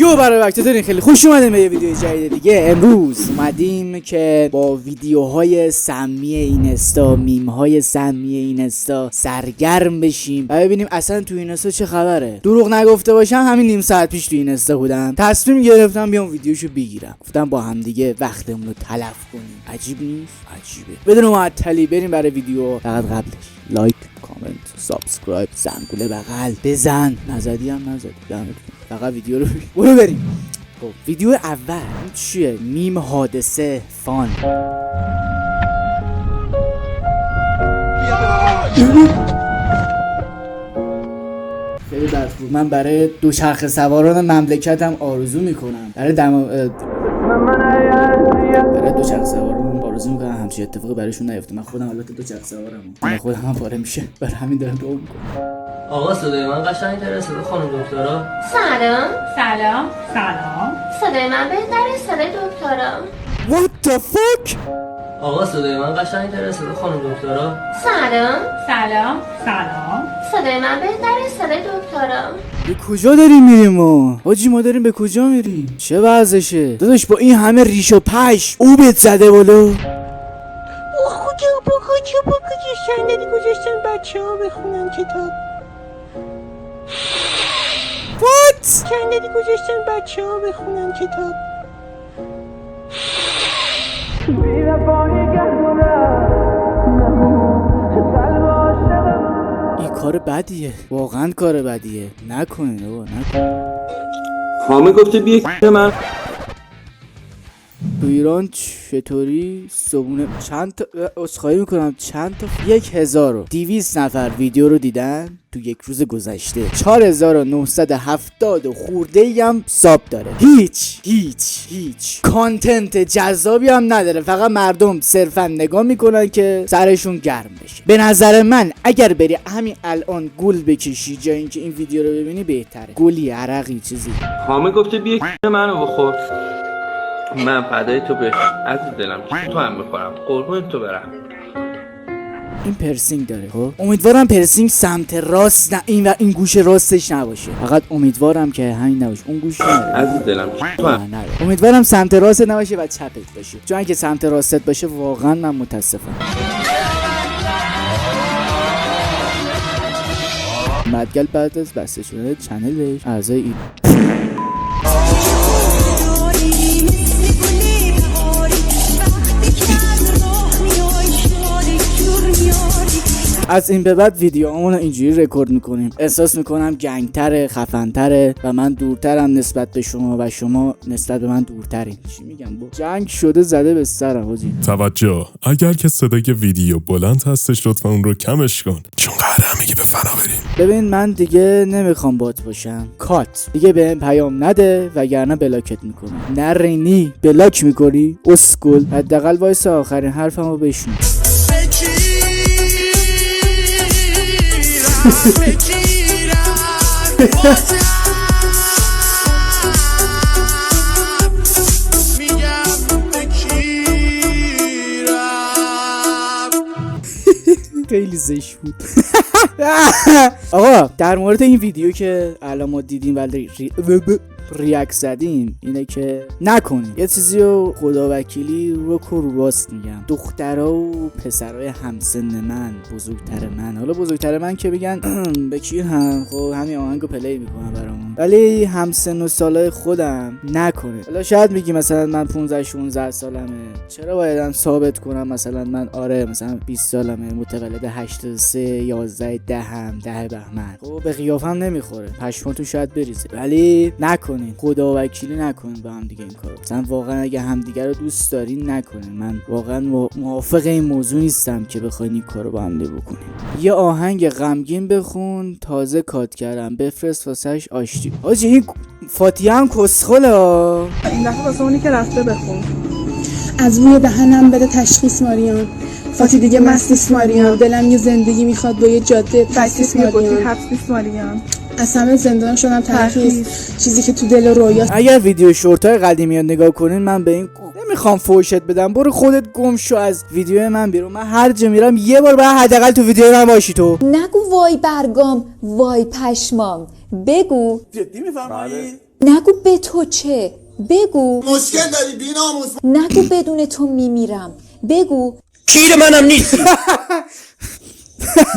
برای وقتتون خیلی خوش اومدیم به یه ویدیو جدید دیگه. امروز اومدیم که با ویدیوهای سمی اینستا، میم های سمی اینستا سرگرم بشیم و ببینیم اصلا تو اینستا چه خبره. دروغ نگفته باشم همین نیم ساعت پیش تو اینستا بودم، تصمیم گرفتم بیام ویدیوشو بگیرم. گفتم با هم دیگه وقتمون رو تلف کنیم. عجیب نیست؟ عجیبه. بدون معطلی بریم برای ویدیو. فقط قبلش لایک، کامنت، سابسکرایب، زنگوله بغل بزن. نزدی هم نزدی، دمتون. فقط ویدیو رو برو بریم. خب ویدیو اول چیه؟ میم حادثه فان. خیلی بد بود. من برای دوچرخه سواران مملکتم آرزو میکنم. برای دوچرخه سواران آرزو میکنم همچین اتفاقی برایشون نیفته. من خودم البته دوچرخه سوارم، من خودم هم پاره میشه، برای همین دارم دعا میکنم. آقا صدای من قشنگ‌تره صدای خانم دکترا. سلام. سلام. سلام. صدای من بهتره صدای دکترا. What the fuck؟ آقا صدای من قشنگ‌تره صدای خانم دکترا. سلام. سلام. سلام. صدای من بهتره صدای دکترا. به کجا داریم میریم ما؟ حاجی ما داریم به کجا میریم؟ چه وضعشه؟ داداش با این همه ریش و پش او بهت زده بالا. کجا صندلی گذاشتن بچه ها بخونن کتاب. What؟ صندلی گذاشتن بچه ها بخونن کتاب. این کار بدیه، واقعا کار بدیه. نکنین بابا، نکنین. حامد گفته بیا من. تو ایران چطوری صبونه چند تا عذرخواهی میکنم چند تا 1200 نفر ویدیو رو دیدن تو یک روز گذشته. 4970 خورده‌ای هم ساب داره. هیچ کانتنت جذابی هم نداره. فقط مردم صرفا نگاه میکنن که سرشون گرم بشه. به نظر من اگر بری همین الان گل بکشی جای اینکه این ویدیو رو ببینی بهتره. گلی عرقی چیزی. حامد گفته بیا منو بخور. من فدای تو بشم عزیز دلم، تو هم بخورم قربون تو برم. این پرسینگ داره. خب امیدوارم پرسینگ سمت راست این گوش راستش نباشه. فقط امیدوارم که همین نباشه، اون گوش نره. عزیز دلم تو هم امیدوارم سمت راست نباشه و چپت باشه، چون اگه سمت راستت باشه واقعا من متاسفم. مدگل بعد از بسته شدن چنلش اعضای این از این به بعد ویدیوامون اینجوری رکورد میکنیم. احساس میکنم گنگتره، خفنتره و من دورترم نسبت به شما و شما نسبت به من دورترین. چی میگم با جنگ شده زده به سرم حاجی. توجه، اگر که صدای ویدیو بلند هستش لطفا اون رو کمش کن چون قراره میگه به فنا بریم. ببین من دیگه نمیخوام بات باشم. کات دیگه بهم پیام نده وگرنه بلاکت میکنم. نرینی بلاک میکنی اسکول. حداقل وایس آخرین حرفمو بشنو. خیلی زشت بود. آقا در مورد این ویدیو که الان ما دیدیم ولی ریاکت زدیم اینه که نکنیم. یه چیزی رو خداوکیلی رو راست میگم، دخترها و پسرای همسن من، بزرگتر من، حالا بزرگتر من که بگن بکیر هم خب همین آهنگو پلی میکنم برامون، ولی همسن و سالای خودم نکنه. حالا شاید میگی مثلا من 15 16 سالمه، چرا بایدم ثابت کنم مثلا من آره مثلا 20 سالمه، متولد 83 11 10 بهمن. خب به قیافم نمیخوره، پشماتون شاید بریزه، ولی نکنین. خدا وکیلی نکنین با هم دیگه این کارو. مثلا واقعا اگه همدیگه رو دوست دارین نکنین. من واقعا موافق این موضوع نیستم که بخواین این کارو با هم دیگه بکنین. یه آهنگ غمگین بخون، تازه کات کردم بفرست واسش آشتی. حاجی این فاتیه هم کسخله ها. این دفعه واسه اونی که رفته بخون. از روی دهنم بده تشخیص ماریان، فاتی دیگه مستیس ماریان، دلم یه زندگی میخواد با یه جاده پستیس ماریان، حبسیس ماریان، از همه زندان شدم ترخیص، چیزی که تو دل رویا. اگر ویدیو شورت‌های قدیمی رو نگاه کنین من به این نمیخوام فوشت بدم، برو خودت گم شو از ویدیو من بیرون. من هر جا میرم یه بار باید حداقل تو ویدیو من باشی. تو نگو وای برگام، وای پشمام، بگو. جدی میفهمی؟ نگو به تو چه، بگو. مشکل داری بی‌ناموس. نگو بدون تو میمیرم، بگو. کیر منم نیستی.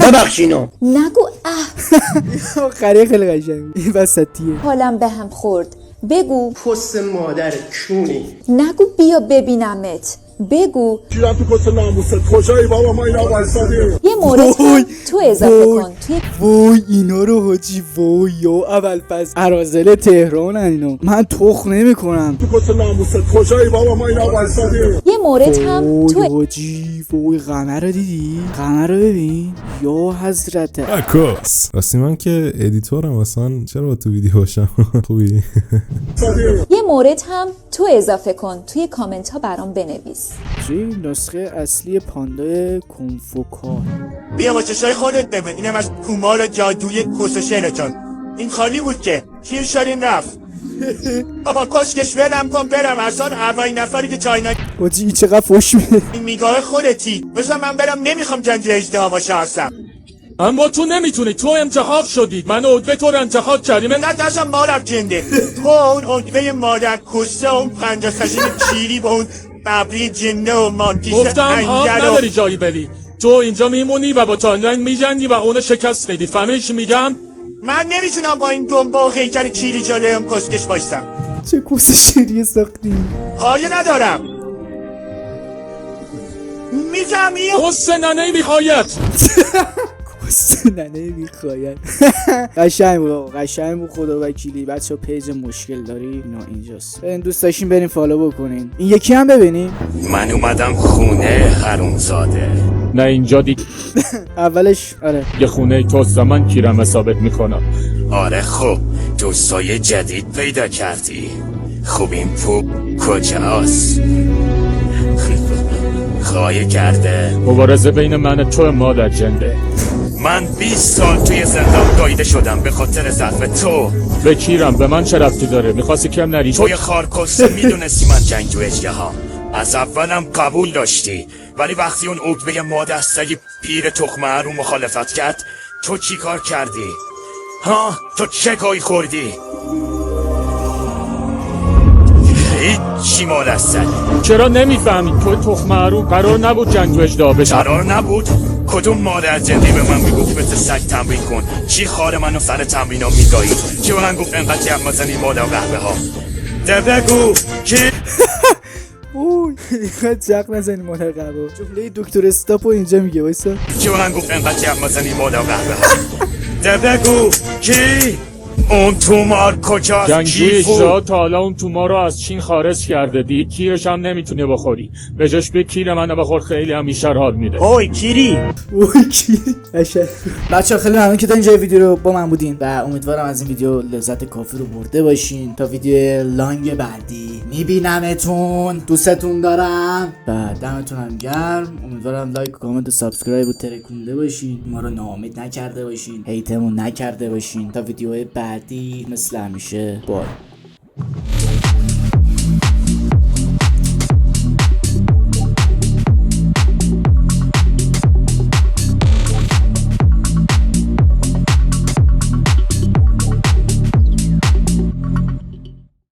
ببخشینو. نگو اه. آخریه خیلی قشنگ، این وسطیه. حالم به هم خورد، بگو. پست مادر کونی. نگو بیا ببینمت، بگو. کیرم تو کس ناموست کجایی بابا ما اینا وایسادیم. یه مورد هم تو اضافه کن توی. وای اینا رو حاجی، وای یا اول پس اراذل تهرانن اینا، من تخ نمیکنم. تو کس ناموست کجایی بابا ما اینا وایسادیم. یه مورد هم تو. وای حاجی، وای قمر رو دیدی؟ قمر رو ببین یا حضرت عکاس. راستی من که ادیتورم اصلا چرا تو ویدیو باشم؟ خوبی؟ یه مورد هم تو اضافه کن توی کامنت ها برام بنویس. چی؟ نسخه اصلی پاندای کنفوکار. بیا با چشای خودت ببین، اینم از کومار جادوی کوس شعرتون. این خالی بود که کیر شدین رفت. بابا کشکش ولم کن برم، اصلا اولین نفری که چاینا. حاجی این چقدر فوش میده. این میگاه خودتی، بذار من برم، نمیخوام جنگ اژدها باشه اصلا. اما تو نمیتونی، تو انتخاب شدی، من عدوه تو رو انتخاب کردیم. نه داشتم مادر جنده تو اون عدوه مادر کسته، اون پنجا خشین چیری با اون ببری جنده و مانتیش گفتم ها نداری جایی بری، تو اینجا میمونی و با تانرنگ میجنگی و اونو شکست بدی. فهمیدی چی میگم؟ من نمیتونم با این دنبه و خیکر چیری جلوی هم کسکش بایستم. چه کس شیریه ساختی؟ خواهی ندارم میزمی کس ننه بیخوایت. ننه بیخوایت. قشنگ بود آقا، قشنگ بود. خدا وکیلی بچه ها پیج مشکل داری اینا اینجاست، برین دوست داشتین برین فالو بکنین. این یکی هم ببینین. من اومدم خونه حرومزاده. نه اینجا دیگه. اولش آره یه خونه توست، من کیرم ثابت میکنم. آره خب دوستای جدید پیدا کردی. خب این پوپ کجاست؟ خواهی کرده مبارزه بین من و تو مادر جنده. من 20 سال توی زندان گاییده شدم به خاطر ظرف تو. به کیرم، به من چه ربطی داره؟ میخواستی کم نری؟ توی خارکسته میدونستی من جنگجو اژدها، از اولم قبول داشتی، ولی وقتی اون عقبه مادرسگی پیر تخم رو مخالفت کرد، تو چی کار کردی؟ ها؟ تو چه گوی خوردی؟ هیچی مادرسگ. چرا نمیفهمی؟ تو تخم رو قرار نبود جنگجو اژدها بشه. قرار نبود؟ کدوم مادر جندی به من میگفت مثل سگ تمرین کن؟ چی خار منو سر تمرینا میگایی؟ چی به من گفت انقدر جب مزنی مادر قهوه ها؟ ده بگو کی؟ اوه اینقدر جق نزنی مادر قهوه. جمله دکتر استاپو اینجا میگه وایسا. چی به من گفت انقدر جب مزنی مادر قهوه ها؟ ده بگو کی؟ اون تومار کجاست؟ جنگجو اژدها تا حالا اون تومار رو از چین خارج کرده، دی کیرش هم نمیتونی بخوری. به جاش به کیر منو بخور، خیلی هم بیشتر حال میده. اوی کیری. اوی کیری. بچه‌ها خیلی ممنون که تا اینجا ویدیو رو با من بودین و امیدوارم از این ویدیو لذت کافی رو برده باشین. تا ویدیو لانگ بعدی میبینمتون، دوستتون دارم و دمتون هم گرم. امیدوارم لایک و کامنت و سابسکرایب رو ترکونده باشین، ما رو ناامید نکرده باشین، هیتمون نکرده باشین. تا ویدیو بعدی مثل همیشه بای.